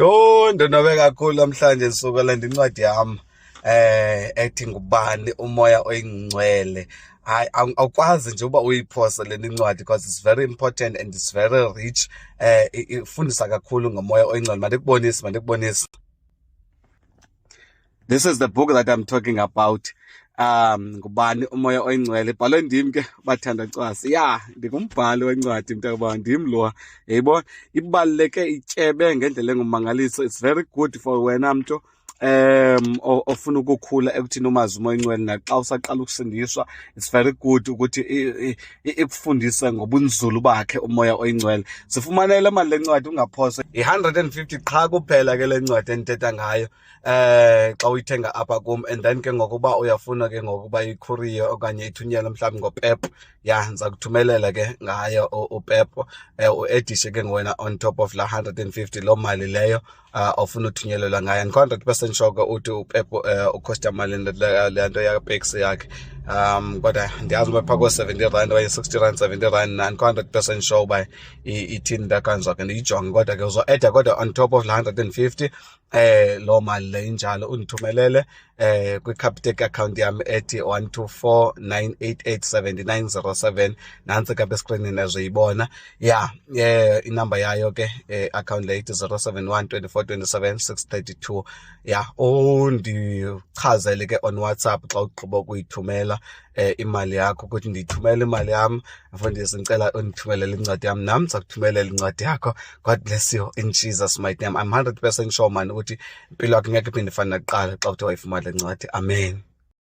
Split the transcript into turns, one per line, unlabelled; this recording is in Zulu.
Ndonwabe kakhulu namhlanje ndisuka le incwadi yami ethi ngubani umoya oyingcwele. Hayi awukwazi nje uba uyiphose le incwadi because it's very important and it's very rich. Ifundisa kakhulu ngomoya oyingcwele. Mandikubonise. This is the book that I'm talking about. Ngubani umoya oyingcwele. Ibhalwe ndim ke bathanda cwasi. Yeah, ndingumbhali wencwadi mntakwabo, ndim lo. Yayibona ibaluleke ityebe ngendlela engumangaliso. It's very good for wena mntu ofuna ukukhula ekuthini umazi umoya oyingcwele naxa usaqala ukusindiswa. It's very good ukuthi ikufundise ngobunzulu bakhe umoya oyingcwele. Sifumane le mali lencwadi ungaphose. 150 qha kuphela ke le ncwadi endithetha ngayo. Xa uyithenga apha kum, and then ke ngokuba uyafuna ke ngokuba icourier okanye ithunyelwe mhlawumbi ngoPep, ya ndiza kuthumelela ke ngayo uPep, uedishe ke ngwena on top of la 150 lo mali leyo ofuna uthunyelelwa ngayo. And 100% sure ke uthi uPep ukhosta malini le nto yaPex yakhe. Kodwa ndiyazi uba phako 70 rand okanye 60 rand 70 rand, and 100% sure uba ithini ndakanza ke ndiyijonge. Kodwa ke uzo-edda kodwa on top of la 150 lo mali le injalo undithumelele kwi-Capitec account yami ethi 12498879007. Nantsi ke beskrinini ezoyibona. Yeah, inamba yayo ke account le ithi 0712427632. Yeah, undichazele ke on WhatsApp xa ugqiba ukuyithumela imali yakho ukuthi ndiyithumele imali yami. Mfundisi ngicela undithumelele incwadi yami, nami ndiza kuthumelela incwadi yakho. God bless you in Jesus mighty name. I'm 100% sure man ukuthi impilo yakho ngeke iphinde ifane nakuqala xa uthe wayifumana le ncwadi. Amen.